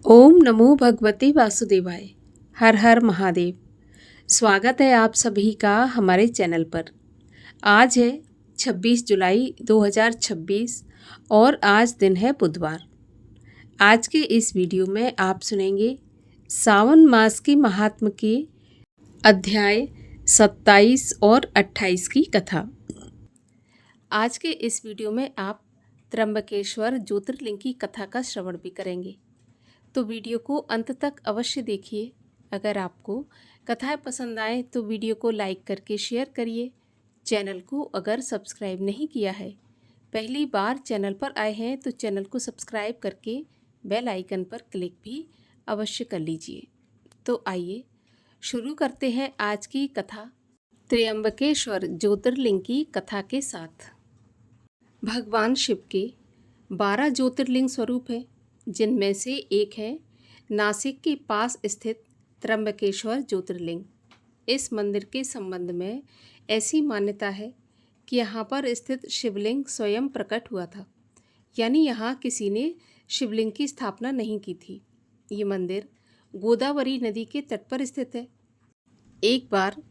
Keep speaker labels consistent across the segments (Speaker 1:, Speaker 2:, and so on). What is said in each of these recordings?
Speaker 1: ओम नमो भगवते वासुदेवाय। हर हर महादेव। स्वागत है आप सभी का हमारे चैनल पर। आज है 26 जुलाई 2026 और आज दिन है बुधवार। आज के इस वीडियो में आप सुनेंगे सावन मास के महात्म के अध्याय 27 और 28 की कथा। आज के इस वीडियो में आप त्र्यंबकेश्वर ज्योतिर्लिंग की कथा का श्रवण भी करेंगे, तो वीडियो को अंत तक अवश्य देखिए। अगर आपको कथाएं पसंद आए तो वीडियो को लाइक करके शेयर करिए। चैनल को अगर सब्सक्राइब नहीं किया है, पहली बार चैनल पर आए हैं तो चैनल को सब्सक्राइब करके बेल आइकन पर क्लिक भी अवश्य कर लीजिए। तो आइए शुरू करते हैं आज की कथा त्र्यंबकेश्वर ज्योतिर्लिंग की कथा के साथ। भगवान शिव के 12 ज्योतिर्लिंग स्वरूप है, जिनमें से एक है नासिक के पास स्थित त्र्यंबकेश्वर ज्योतिर्लिंग। इस मंदिर के संबंध में ऐसी मान्यता है कि यहाँ पर स्थित शिवलिंग स्वयं प्रकट हुआ था, यानी यहाँ किसी ने शिवलिंग की स्थापना नहीं की थी। ये मंदिर गोदावरी नदी के तट पर स्थित है। एक बार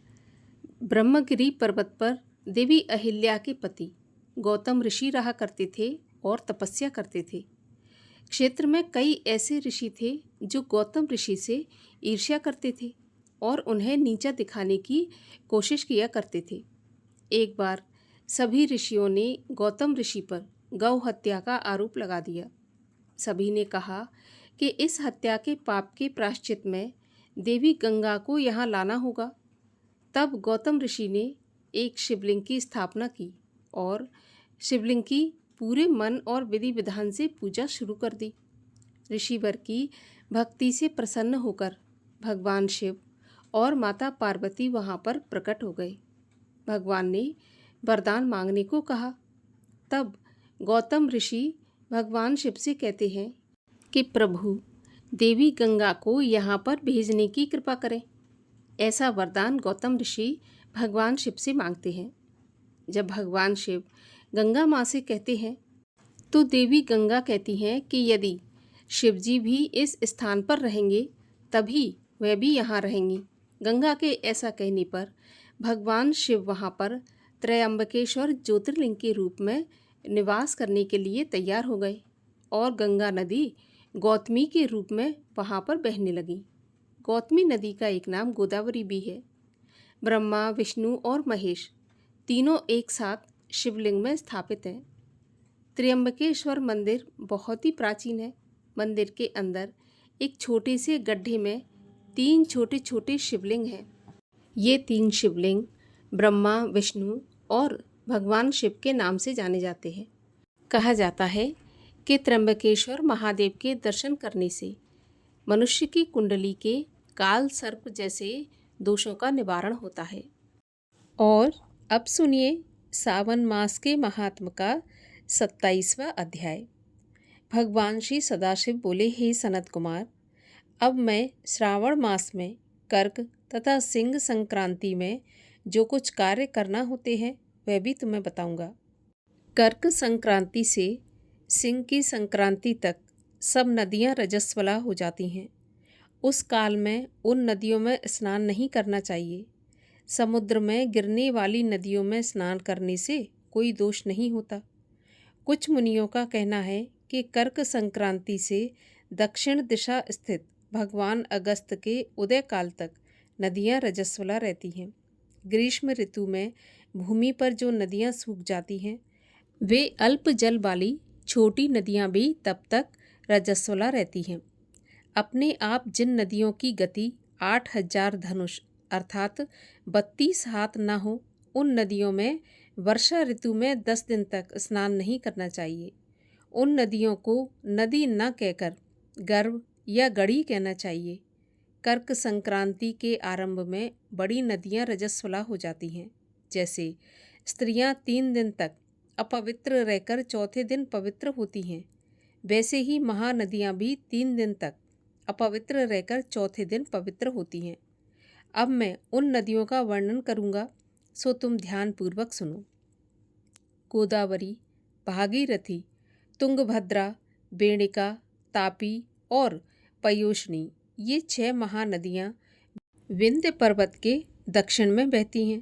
Speaker 1: ब्रह्मगिरी पर्वत पर देवी अहिल्या के पति गौतम ऋषि रहा करते थे और तपस्या करते थे। क्षेत्र में कई ऐसे ऋषि थे जो गौतम ऋषि से ईर्ष्या करते थे और उन्हें नीचा दिखाने की कोशिश किया करते थे। एक बार सभी ऋषियों ने गौतम ऋषि पर गौ हत्या का आरोप लगा दिया। सभी ने कहा कि इस हत्या के पाप के प्रायश्चित में देवी गंगा को यहाँ लाना होगा। तब गौतम ऋषि ने एक शिवलिंग की स्थापना की और शिवलिंग की पूरे मन और विधि विधान से पूजा शुरू कर दी। ऋषिवर की भक्ति से प्रसन्न होकर भगवान शिव और माता पार्वती वहाँ पर प्रकट हो गए। भगवान ने वरदान मांगने को कहा। तब गौतम ऋषि भगवान शिव से कहते हैं कि प्रभु देवी गंगा को यहाँ पर भेजने की कृपा करें। ऐसा वरदान गौतम ऋषि भगवान शिव से मांगते हैं। जब भगवान शिव गंगा माँ से कहते हैं तो देवी गंगा कहती हैं कि यदि शिवजी भी इस स्थान पर रहेंगे तभी वह भी यहाँ रहेंगी। गंगा के ऐसा कहने पर भगवान शिव वहाँ पर त्र्यंबकेश्वर ज्योतिर्लिंग के रूप में निवास करने के लिए तैयार हो गए और गंगा नदी गौतमी के रूप में वहाँ पर बहने लगी। गौतमी नदी का एक नाम गोदावरी भी है। ब्रह्मा, विष्णु और महेश तीनों एक साथ शिवलिंग में स्थापित हैं। त्र्यंबकेश्वर मंदिर बहुत ही प्राचीन है। मंदिर के अंदर एक छोटे से गड्ढे में 3 छोटे छोटे शिवलिंग हैं। ये 3 शिवलिंग ब्रह्मा, विष्णु और भगवान शिव के नाम से जाने जाते हैं। कहा जाता है कि त्र्यंबकेश्वर महादेव के दर्शन करने से मनुष्य की कुंडली के काल सर्प जैसे दोषों का निवारण होता है। और अब सुनिए सावन मास के महात्म का 27वां अध्याय। भगवान श्री सदाशिव बोले, हे सनत कुमार, अब मैं श्रावण मास में कर्क तथा सिंह संक्रांति में जो कुछ कार्य करना होते हैं वह भी तुम्हें बताऊंगा। कर्क संक्रांति से सिंह की संक्रांति तक सब नदियां रजस्वला हो जाती हैं। उस काल में उन नदियों में स्नान नहीं करना चाहिए। समुद्र में गिरने वाली नदियों में स्नान करने से कोई दोष नहीं होता। कुछ मुनियों का कहना है कि कर्क संक्रांति से दक्षिण दिशा स्थित भगवान अगस्त के उदय काल तक नदियां रजस्वला रहती हैं। ग्रीष्म ऋतु में भूमि पर जो नदियां सूख जाती हैं वे अल्प जल वाली छोटी नदियां भी तब तक रजस्वला रहती हैं। अपने आप जिन नदियों की गति 8000 धनुष अर्थात 32 हाथ न हो, उन नदियों में वर्षा ऋतु में 10 दिन तक स्नान नहीं करना चाहिए। उन नदियों को नदी न कहकर गर्भ या गढ़ी कहना चाहिए। कर्क संक्रांति के आरंभ में बड़ी नदियां रजस्वला हो जाती हैं। जैसे स्त्रियां 3 दिन तक अपवित्र रहकर चौथे दिन पवित्र होती हैं, वैसे ही महानदियां भी 3 दिन तक अपवित्र रहकर चौथे दिन पवित्र होती हैं। अब मैं उन नदियों का वर्णन करूँगा, सो तुम ध्यानपूर्वक सुनो। गोदावरी, भागीरथी, तुंगभद्रा, बेणिका, तापी और पयोष्णी। ये 6 महानदियाँ विंध्य पर्वत के दक्षिण में बहती हैं।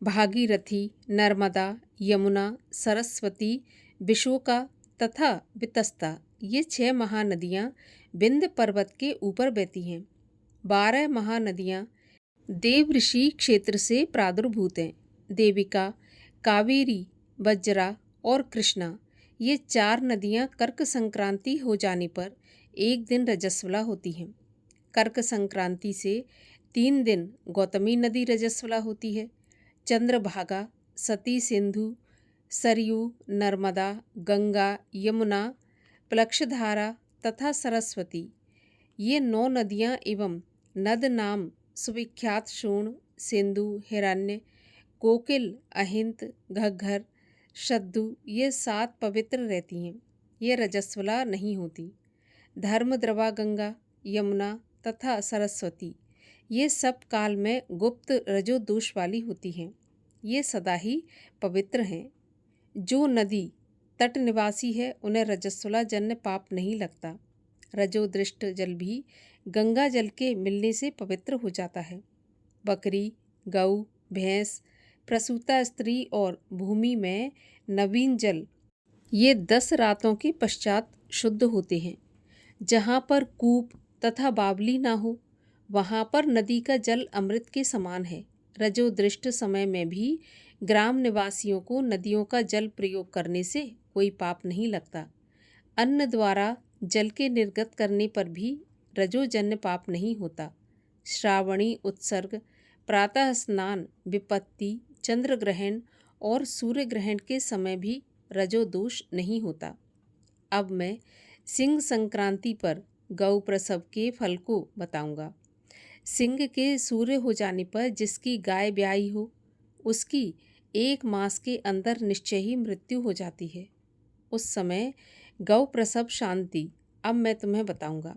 Speaker 1: भागीरथी, नर्मदा, यमुना, सरस्वती, विशोका तथा वितस्ता, ये 6 महानदियाँ विंध्य पर्वत के ऊपर बहती हैं। 12 महानदियाँ देवऋषि क्षेत्र से प्रादुर्भूत हैं। देविका, कावेरी, वज्रा और कृष्णा, ये 4 नदियाँ कर्क संक्रांति हो जाने पर एक दिन रजस्वला होती हैं। कर्क संक्रांति से 3 दिन गौतमी नदी रजस्वला होती है। चंद्रभागा, सती, सिंधु, सरयू, नर्मदा, गंगा, यमुना, प्लक्षधारा तथा सरस्वती, ये 9 नदियाँ एवं नद नाम सुविख्यात शोण, सिंधु, हिरण्य, कोकिल, अहिंत, घग्घर, शद्दू, ये 7 पवित्र रहती हैं। ये रजस्वला नहीं होती। धर्मद्रवा गंगा, यमुना तथा सरस्वती, ये सब काल में गुप्त रजो दोष वाली होती हैं। ये सदा ही पवित्र हैं। जो नदी तट निवासी है उन्हें रजस्वला जन्य पाप नहीं लगता। रजोदृष्ट जल भी गंगा जल के मिलने से पवित्र हो जाता है। बकरी, गऊ, भैंस, प्रसूता स्त्री और भूमि में नवीन जल, ये 10 रातों के पश्चात शुद्ध होते हैं। जहाँ पर कूप तथा बावली ना हो वहाँ पर नदी का जल अमृत के समान है। रजोदृष्ट समय में भी ग्राम निवासियों को नदियों का जल प्रयोग करने से कोई पाप नहीं लगता। अन्न द्वारा जल के निर्गत करने पर भी रजोजन्य पाप नहीं होता। श्रावणी उत्सर्ग, प्रातः स्नान, विपत्ति, चंद्र ग्रहण और सूर्य ग्रहण के समय भी रजो दोष नहीं होता। अब मैं सिंह संक्रांति पर गौ प्रसव के फल को बताऊंगा। सिंह के सूर्य हो जाने पर जिसकी गाय ब्याई हो उसकी 1 मास के अंदर निश्चय ही मृत्यु हो जाती है। उस समय गौ प्रसव शांति अब मैं तुम्हें बताऊंगा,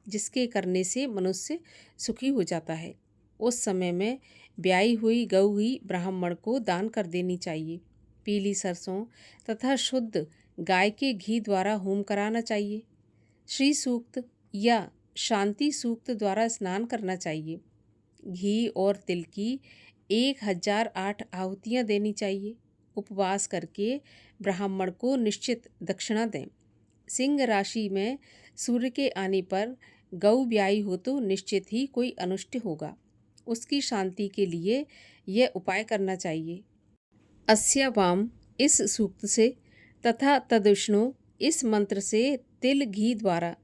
Speaker 1: जिसके करने से मनुष्य सुखी हो जाता है। उस समय में ब्याई हुई गऊ ही ब्राह्मण को दान कर देनी चाहिए। पीली सरसों तथा शुद्ध गाय के घी द्वारा होम कराना चाहिए। श्री सूक्त या शांति सूक्त द्वारा स्नान करना चाहिए। घी और तिल की 1008 आहुतियाँ देनी चाहिए। उपवास करके ब्राह्मण को निश्चित दक्षिणा दें। सिंह राशि में सूर्य के आने पर गऊ ब्याई हो तो निश्चित ही कोई अनुष्ट होगा। उसकी शांति के लिए यह उपाय करना चाहिए। अस्यावाम इस सूक्त से तथा तदुष्णो इस मंत्र से तिल घी द्वारा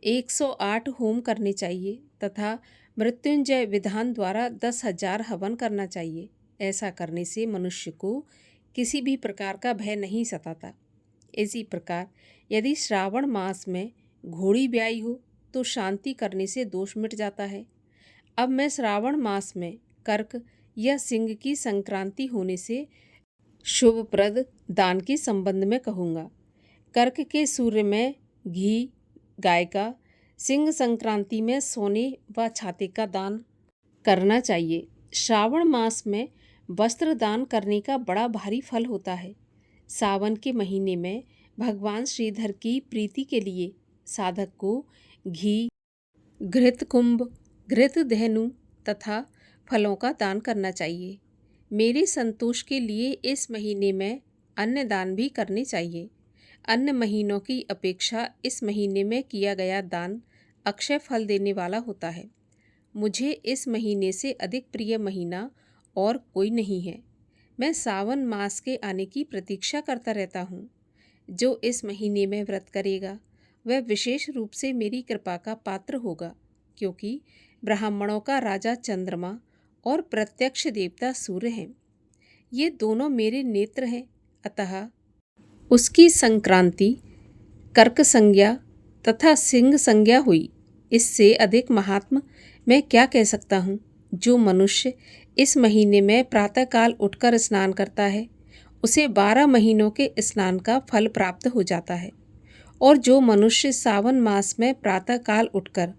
Speaker 1: 108 होम करने चाहिए तथा मृत्युंजय विधान द्वारा 10,000 हवन करना चाहिए। ऐसा करने से मनुष्य को किसी भी प्रकार का भय नहीं सताता। इसी प्रकार यदि श्रावण मास में घोड़ी ब्याई हो तो शांति करने से दोष मिट जाता है। अब मैं श्रावण मास में कर्क या सिंह की संक्रांति होने से शुभप्रद दान के संबंध में कहूँगा। कर्क के सूर्य में घी गाय का, सिंह संक्रांति में सोने व छाते का दान करना चाहिए। श्रावण मास में वस्त्र दान करने का बड़ा भारी फल होता है। सावन के महीने में भगवान श्रीधर की प्रीति के लिए साधक को घी, घृत कुंभ, घृत धेनु तथा फलों का दान करना चाहिए। मेरे संतोष के लिए इस महीने में अन्य दान भी करने चाहिए। अन्य महीनों की अपेक्षा इस महीने में किया गया दान अक्षय फल देने वाला होता है। मुझे इस महीने से अधिक प्रिय महीना और कोई नहीं है। मैं सावन मास के आने की प्रतीक्षा करता रहता हूँ। जो इस महीने में व्रत करेगा वह विशेष रूप से मेरी कृपा का पात्र होगा, क्योंकि ब्राह्मणों का राजा चंद्रमा और प्रत्यक्ष देवता सूर्य हैं। ये दोनों मेरे नेत्र हैं। अतः उसकी संक्रांति कर्क संज्ञा तथा सिंह संज्ञा हुई। इससे अधिक महात्म मैं क्या कह सकता हूँ। जो मनुष्य इस महीने में प्रातःकाल उठकर स्नान करता है उसे 12 महीनों के स्नान का फल प्राप्त हो जाता है, और जो मनुष्य सावन मास में प्रातःकाल उठकर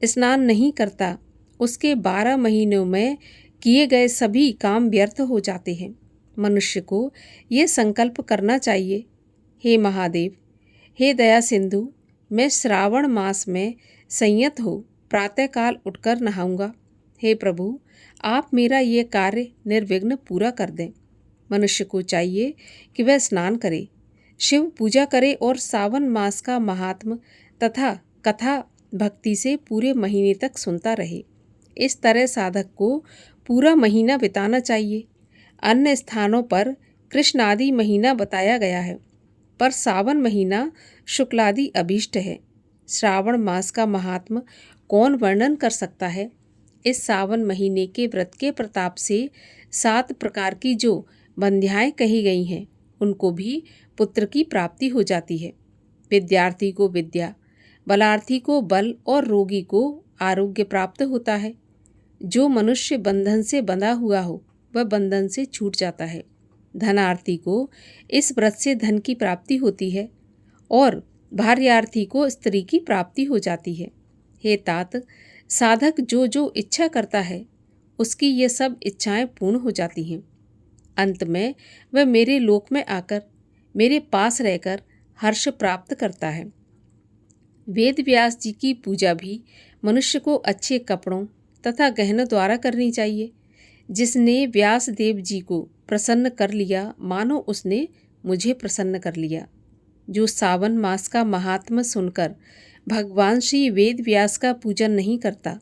Speaker 1: स्नान नहीं करता उसके 12 महीनों में किए गए सभी काम व्यर्थ हो जाते हैं। मनुष्य को ये संकल्प करना चाहिए, हे महादेव, हे दया सिंधु, मैं श्रावण मास में संयत हो प्रातःकाल उठकर नहाऊंगा। हे प्रभु, आप मेरा ये कार्य निर्विघ्न पूरा कर दें। मनुष्य को चाहिए कि वह स्नान करे, शिव पूजा करे और सावन मास का महात्म तथा कथा भक्ति से पूरे महीने तक सुनता रहे। इस तरह साधक को पूरा महीना बिताना चाहिए। अन्य स्थानों पर कृष्ण आदि महीना बताया गया है, पर सावन महीना शुक्लादि अभीष्ट है। श्रावण मास का महात्म कौन वर्णन कर सकता है। इस सावन महीने के व्रत के प्रताप से 7 प्रकार की जो बंध्याएँ कही गई हैं, उनको भी पुत्र की प्राप्ति हो जाती है। विद्यार्थी को विद्या, बलार्थी को बल और रोगी को आरोग्य प्राप्त होता है। जो मनुष्य बंधन से बंधा हुआ हो वह बंधन से छूट जाता है। धनार्थी को इस व्रत से धन की प्राप्ति होती है और भार्यार्थी को स्त्री की प्राप्ति हो जाती है। हे तात, साधक जो जो इच्छा करता है उसकी ये सब इच्छाएं पूर्ण हो जाती हैं। अंत में वह मेरे लोक में आकर मेरे पास रहकर हर्ष प्राप्त करता है। वेद व्यास जी की पूजा भी मनुष्य को अच्छे कपड़ों तथा गहनों द्वारा करनी चाहिए। जिसने व्यास देव जी को प्रसन्न कर लिया, मानो उसने मुझे प्रसन्न कर लिया। जो सावन मास का महात्म्य सुनकर भगवान श्री वेद व्यास का पूजन नहीं करता,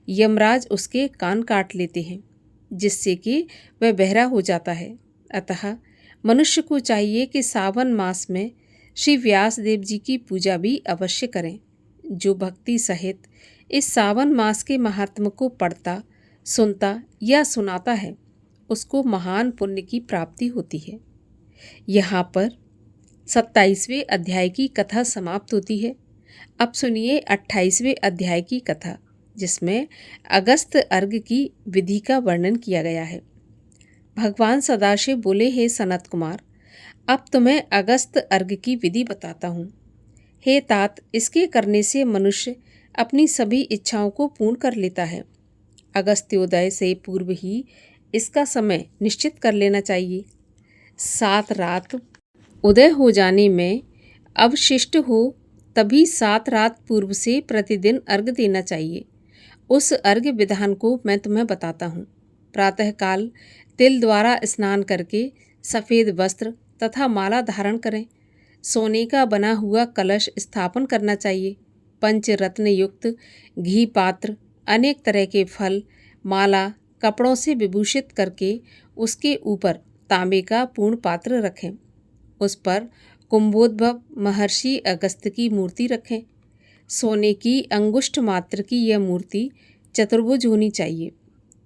Speaker 1: यमराज उसके कान काट लेते हैं, जिससे कि वह बहरा हो जाता है। अतः मनुष्य को चाहिए कि सावन मास में श्री व्यास देव जी की पूजा भी अवश्य करें। जो भक्ति सहित इस सावन मास के महात्म्य को पढ़ता, सुनता या सुनाता है, उसको महान पुण्य की प्राप्ति होती है। यहाँ पर 27वें अध्याय की कथा समाप्त होती है। अब सुनिए 28वें अध्याय की कथा, जिसमें अगस्त अर्घ की विधि का वर्णन किया गया है। भगवान सदाशिव बोले, हे सनत कुमार, अब तुम्हें अगस्त अर्घ की विधि बताता हूँ। हे तात, इसके करने से मनुष्य अपनी सभी इच्छाओं को पूर्ण कर लेता है। अगस्त्योदय से पूर्व ही इसका समय निश्चित कर लेना चाहिए। 7 रात उदय हो जाने में अवशिष्ट हो तभी 7 रात पूर्व से प्रतिदिन अर्घ देना चाहिए। उस अर्घ विधान को मैं तुम्हें बताता हूँ। प्रातःकाल तिल द्वारा स्नान करके सफ़ेद वस्त्र तथा माला धारण करें। सोने का बना हुआ कलश स्थापन करना चाहिए। पंचरत्न युक्त घी पात्र, अनेक तरह के फल, माला, कपड़ों से विभूषित करके उसके ऊपर तांबे का पूर्ण पात्र रखें। उस पर कुंभोद्भव महर्षि अगस्त की मूर्ति रखें। सोने की अंगुष्ठ मात्र की यह मूर्ति चतुर्भुज होनी चाहिए।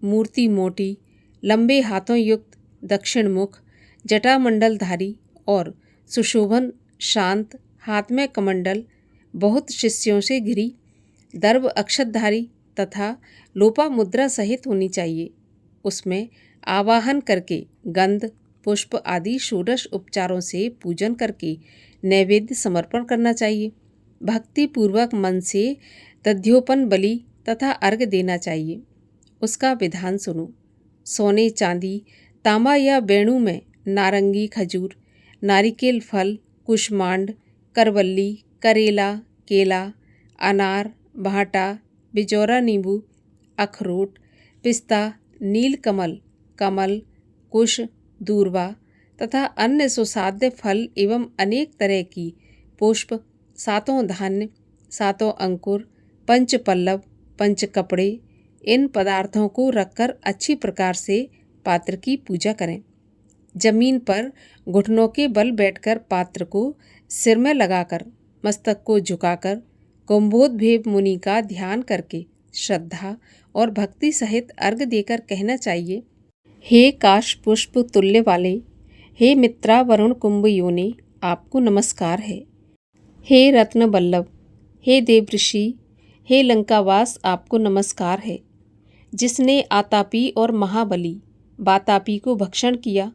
Speaker 1: मूर्ति मोटी, लंबे हाथों युक्त, दक्षिण मुख, जटामंडलधारी और सुशोभन, शांत, हाथ में कमंडल, बहुत शिष्यों से घिरी, दर्भ अक्षतधारी तथा लोपा मुद्रा सहित होनी चाहिए। उसमें आवाहन करके गंध, पुष्प आदि षोडश उपचारों से पूजन करके नैवेद्य समर्पण करना चाहिए। भक्ति पूर्वक मन से तद्योपन बलि तथा अर्घ देना चाहिए। उसका विधान सुनो। सोने, चांदी, तांबा या वेणु में नारंगी, खजूर, नारिकेल फल, कुष्मांड, करवल्ली, करेला, केला, अनार, भाटा, बिजौरा नींबू, अखरोट, पिस्ता, नीलकमल, कमल, कुश, दूर्वा तथा अन्य सुसाध्य फल एवं अनेक तरह की पुष्प, 7 धान्य, 7 अंकुर, पंच पल्लव, पंच कपड़े, इन पदार्थों को रखकर अच्छी प्रकार से पात्र की पूजा करें। जमीन पर घुटनों के बल बैठकर पात्र को सिर में लगाकर, मस्तक को झुकाकर, कुंभोद्भव मुनि का ध्यान करके श्रद्धा और भक्ति सहित अर्घ देकर कहना चाहिए, हे काश पुष्प तुल्य वाले, हे मित्रा वरुण कुंभ योने, आपको नमस्कार है। हे रत्न बल्लभ, हे देवऋषि, हे लंकावास, आपको नमस्कार है। जिसने आतापी और महाबली बातापी को भक्षण किया,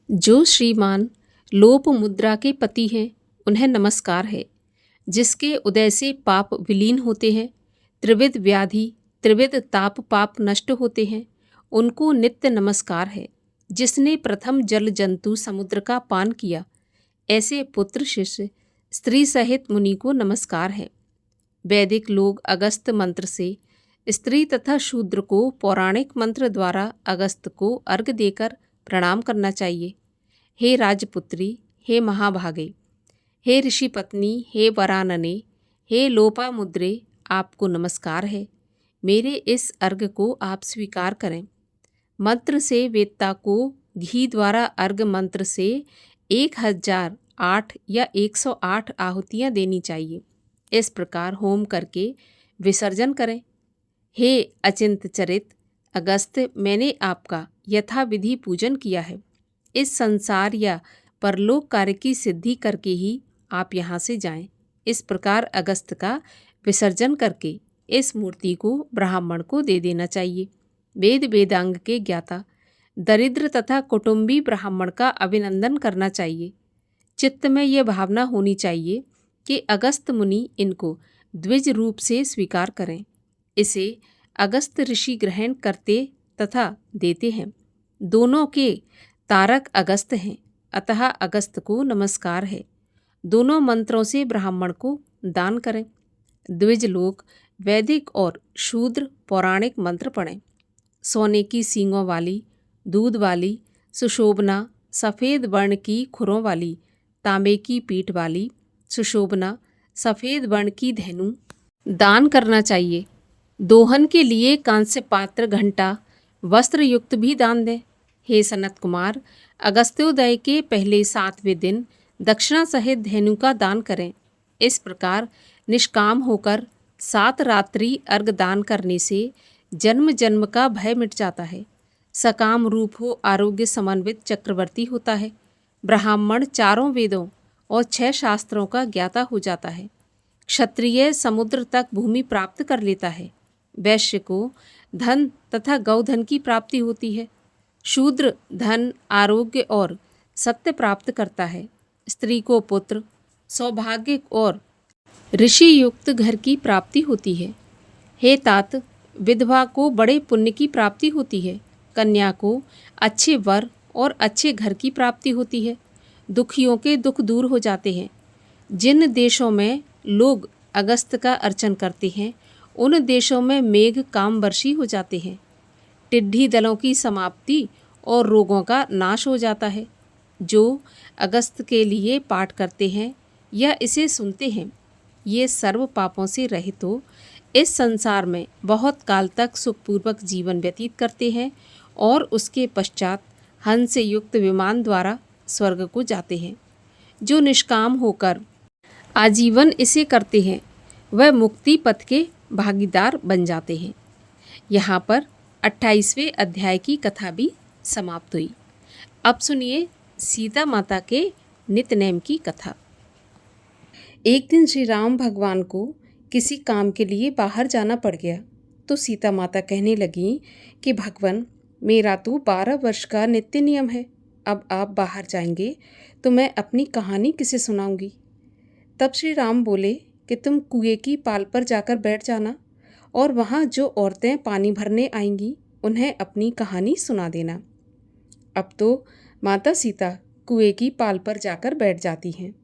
Speaker 1: जो श्रीमान लोप मुद्रा के पति हैं, उन्हें नमस्कार है। जिसके उदय से पाप विलीन होते हैं, त्रिविध व्याधि, त्रिविध ताप पाप नष्ट होते हैं, उनको नित्य नमस्कार है। जिसने प्रथम जल जंतु समुद्र का पान किया, ऐसे पुत्र शिष्य स्त्री सहित मुनि को नमस्कार है। वैदिक लोग अगस्त मंत्र से स्त्री तथा शूद्र को पौराणिक मंत्र द्वारा अगस्त को अर्घ्य देकर प्रणाम करना चाहिए। हे राजपुत्री, हे महाभागे, हे ऋषि पत्नी, हे वरानने, हे लोपामुद्रे, आपको नमस्कार है। मेरे इस अर्घ्य को आप स्वीकार करें। मंत्र से वेत्ता को घी द्वारा अर्घ्य मंत्र से 1008 या 108 आहुतियाँ देनी चाहिए। इस प्रकार होम करके विसर्जन करें। हे अचिंत चरित अगस्त, मैंने आपका यथाविधि पूजन किया है। इस संसार या परलोक कार्य की सिद्धि करके ही आप यहाँ से जाएं। इस प्रकार अगस्त का विसर्जन करके इस मूर्ति को ब्राह्मण को दे देना चाहिए। वेद वेदांग के ज्ञाता दरिद्र तथा कुटुंबी ब्राह्मण का अभिनंदन करना चाहिए। चित्त में यह भावना होनी चाहिए कि अगस्त मुनि इनको द्विज रूप से स्वीकार करें। इसे अगस्त ऋषि ग्रहण करते तथा देते हैं। दोनों के तारक अगस्त हैं, अतः अगस्त को नमस्कार है। दोनों मंत्रों से ब्राह्मण को दान करें। द्विज लोग वैदिक और शूद्र पौराणिक मंत्र पढ़ें। सोने की सींगों वाली, दूध वाली, सुशोभना, सफ़ेद वर्ण की खुरों वाली, तांबे की पीठ वाली, सुशोभना, सफ़ेद वर्ण की धेनु दान करना चाहिए। दोहन के लिए कांस्य पात्र, घंटा, वस्त्र युक्त भी दान दें। हे सनत कुमार, अगस्त्योदय के पहले 7वें दिन दक्षिणा सहित धेनु का दान करें। इस प्रकार निष्काम होकर 7 रात्रि अर्घ दान करने से जन्म जन्म का भय मिट जाता है। सकाम रूप हो आरोग्य समन्वित चक्रवर्ती होता है। ब्राह्मण 4 वेदों और 6 शास्त्रों का ज्ञाता हो जाता है। क्षत्रिय समुद्र तक भूमि प्राप्त कर लेता है। वैश्य को धन तथा गौधन की प्राप्ति होती है। शूद्र धन, आरोग्य और सत्य प्राप्त करता है। स्त्री को पुत्र, सौभाग्य और ऋषि युक्त घर की प्राप्ति होती है। हे तात, विधवा को बड़े पुण्य की प्राप्ति होती है। कन्या को अच्छे वर और अच्छे घर की प्राप्ति होती है। दुखियों के दुख दूर हो जाते हैं। जिन देशों में लोग अगस्त का अर्चन करते हैं उन देशों में मेघ कामवर्षी हो जाते हैं। टिड्डी दलों की समाप्ति और रोगों का नाश हो जाता है। जो अगस्त के लिए पाठ करते हैं या इसे सुनते हैं, ये सर्व पापों से रहित हो इस संसार में बहुत काल तक सुखपूर्वक जीवन व्यतीत करते हैं और उसके पश्चात हंस से युक्त विमान द्वारा स्वर्ग को जाते हैं। जो निष्काम होकर आजीवन इसे करते हैं वह मुक्ति पथ के भागीदार बन जाते हैं। यहाँ पर 28वें अध्याय की कथा भी समाप्त हुई। अब सुनिए सीता माता के नित्यनेम की कथा। एक दिन श्री राम भगवान को किसी काम के लिए बाहर जाना पड़ गया तो सीता माता कहने लगी कि भगवान, मेरा तो 12 वर्ष का नित्य नियम है। अब आप बाहर जाएंगे तो मैं अपनी कहानी किसे सुनाऊंगी। तब श्री राम बोले कि तुम कुएं की पाल पर जाकर बैठ जाना और वहाँ जो औरतें पानी भरने आएंगी उन्हें अपनी कहानी सुना देना। अब तो माता सीता कुएं की पाल पर जाकर बैठ जाती हैं।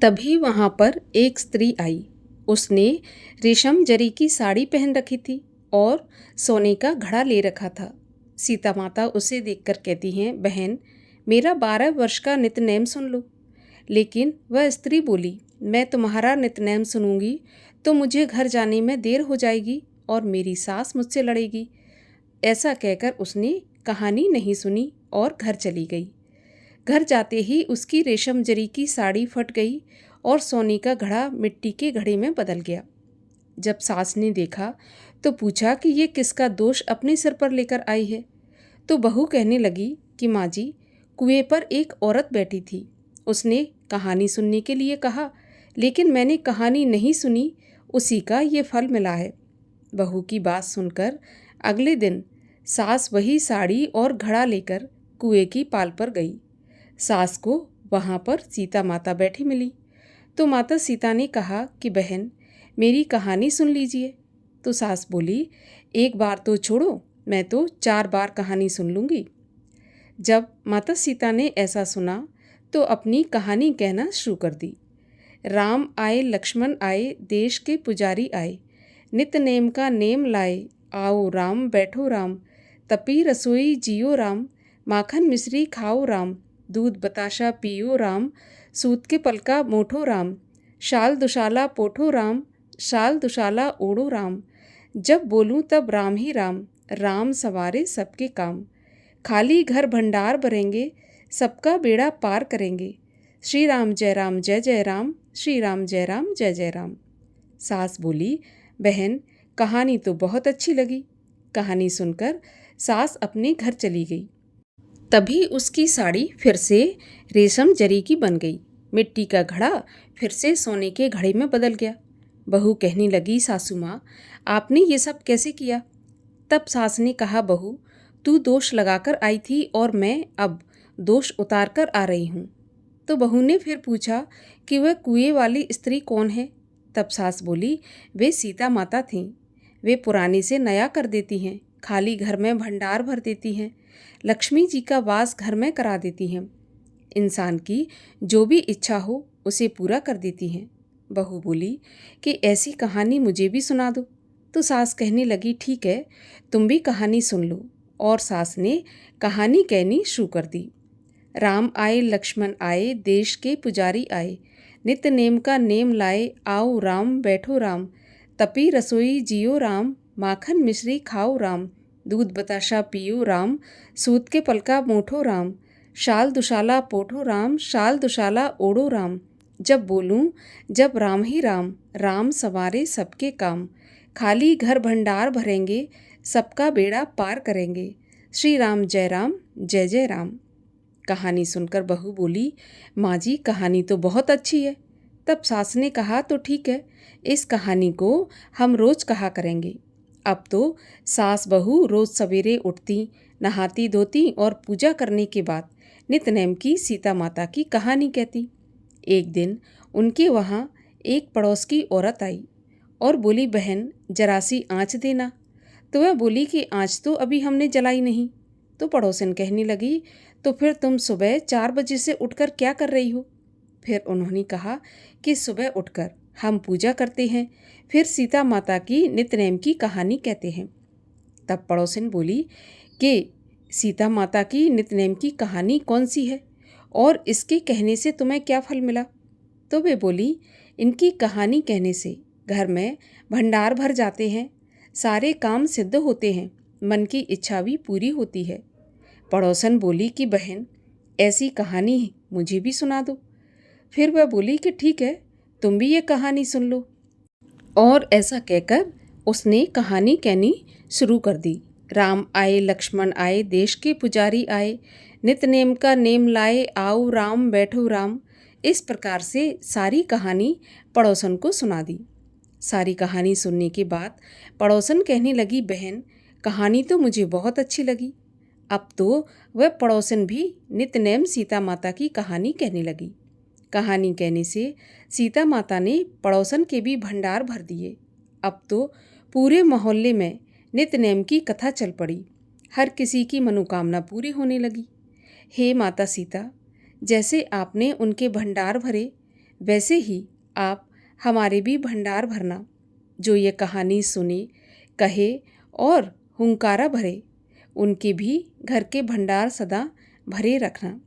Speaker 1: तभी वहाँ पर एक स्त्री आई। उसने रेशम जरी की साड़ी पहन रखी थी और सोने का घड़ा ले रखा था। सीता माता उसे देखकर कहती हैं, बहन, मेरा 12 वर्ष का नित्यनेम सुन लो। लेकिन वह स्त्री बोली, मैं तुम्हारा नित्यनेम सुनूंगी तो मुझे घर जाने में देर हो जाएगी और मेरी सास मुझसे लड़ेगी। ऐसा कहकर उसने कहानी नहीं सुनी और घर चली गई। घर जाते ही उसकी रेशम जरी की साड़ी फट गई और सोने का घड़ा मिट्टी के घड़े में बदल गया। जब सास ने देखा तो पूछा कि ये किसका दोष अपने सिर पर लेकर आई है। तो बहू कहने लगी कि माँ जी, कुएं पर एक औरत बैठी थी। उसने कहानी सुनने के लिए कहा, लेकिन मैंने कहानी नहीं सुनी, उसी का ये फल मिला है। बहू की बात सुनकर अगले दिन सास वही साड़ी और घड़ा लेकर कुएं की पाल पर गई। सास को वहाँ पर सीता माता बैठी मिली तो माता सीता ने कहा कि बहन, मेरी कहानी सुन लीजिए। तो सास बोली, एक बार तो छोड़ो, मैं तो 4 बार कहानी सुन लूँगी। जब माता सीता ने ऐसा सुना तो अपनी कहानी कहना शुरू कर दी। राम आए लक्ष्मण आए देश के पुजारी आए, नित नेम का नेम लाए, आओ राम बैठो राम, तपी रसोई जियो राम, माखन मिश्री खाओ राम, दूध बताशा पियो राम, सूत के पलका मोठो राम, शाल दुशाला पोठो राम, शाल दुशाला ओढ़ो राम, जब बोलूं तब राम ही राम, राम सवारे सबके काम, खाली घर भंडार भरेंगे, सबका बेड़ा पार करेंगे, श्री राम जय जय राम, श्री राम जय जय राम। सास बोली, बहन कहानी तो बहुत अच्छी लगी। कहानी सुनकर सास अपने घर चली गई। तभी उसकी साड़ी फिर से रेशम जरी की बन गई, मिट्टी का घड़ा फिर से सोने के घड़े में बदल गया। बहू कहने लगी, सासू माँ आपने ये सब कैसे किया? तब सास ने कहा, बहू तू दोष लगाकर आई थी और मैं अब दोष उतार कर आ रही हूँ। तो बहू ने फिर पूछा कि वह कुएं वाली स्त्री कौन है? तब सास बोली, वे सीता माता थीं। वे पुराने से नया कर देती हैं, खाली घर में भंडार भर देती हैं, लक्ष्मी जी का वास घर में करा देती हैं, इंसान की जो भी इच्छा हो उसे पूरा कर देती हैं। बहू बोली कि ऐसी कहानी मुझे भी सुना दो। तो सास कहने लगी, ठीक है तुम भी कहानी सुन लो। और सास ने कहानी कहनी शुरू कर दी। राम आए लक्ष्मण आए देश के पुजारी आए, नित नेम का नेम लाए, आओ राम बैठो राम, तपी रसोई जियो राम, माखन मिश्री खाओ राम, दूध बताशा पियो राम, सूत के पलका मोठो राम, शाल दुशाला पोठो राम, शाल दुशाला ओढ़ो राम, जब बोलूं जब राम ही राम, राम सवारे सबके काम, खाली घर भंडार भरेंगे, सबका बेड़ा पार करेंगे, श्री राम जय जय राम। कहानी सुनकर बहू बोली, माँ जी कहानी तो बहुत अच्छी है। तब सास ने कहा, तो ठीक है इस कहानी को हम रोज कहा करेंगे। अब तो सास बहू रोज सवेरे उठती, नहाती धोती और पूजा करने के बाद नितनेम की सीता माता की कहानी कहती। एक दिन उनके वहाँ एक पड़ोस की औरत आई और बोली, बहन जरा सी आँच देना। तो वह बोली कि आँच तो अभी हमने जलाई नहीं। तो पड़ोसन कहने लगी, तो फिर तुम सुबह 4 बजे से उठकर क्या कर रही हो? फिर उन्होंने कहा कि सुबह उठकर हम पूजा करते हैं, फिर सीता माता की नितनेम की कहानी कहते हैं। तब पड़ोसन बोली कि सीता माता की नितनेम की कहानी कौन सी है और इसके कहने से तुम्हें क्या फल मिला? तो वे बोली, इनकी कहानी कहने से घर में भंडार भर जाते हैं, सारे काम सिद्ध होते हैं, मन की इच्छा भी पूरी होती है। पड़ोसन बोली कि बहन ऐसी कहानी मुझे भी सुना दो। फिर वह बोली कि ठीक है तुम भी ये कहानी सुन लो। और ऐसा कहकर उसने कहानी कहनी शुरू कर दी। राम आए लक्ष्मण आए देश के पुजारी आए, नित नेम का नेम लाए, आओ राम बैठो राम। इस प्रकार से सारी कहानी पड़ोसन को सुना दी। सारी कहानी सुनने के बाद पड़ोसन कहने लगी, बहन कहानी तो मुझे बहुत अच्छी लगी। अब तो वह पड़ोसन भी नितनेम सीता माता की कहानी कहने लगी। कहानी कहने से सीता माता ने पड़ोसन के भी भंडार भर दिए। अब तो पूरे मोहल्ले में नितनेम की कथा चल पड़ी। हर किसी की मनोकामना पूरी होने लगी। हे माता सीता, जैसे आपने उनके भंडार भरे वैसे ही आप हमारे भी भंडार भरना। जो ये कहानी सुने, कहे और हुंकारा भरे, उनके भी घर के भंडार सदा भरे रखना।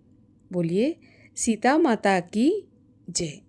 Speaker 1: बोलिए सीता माता की जय।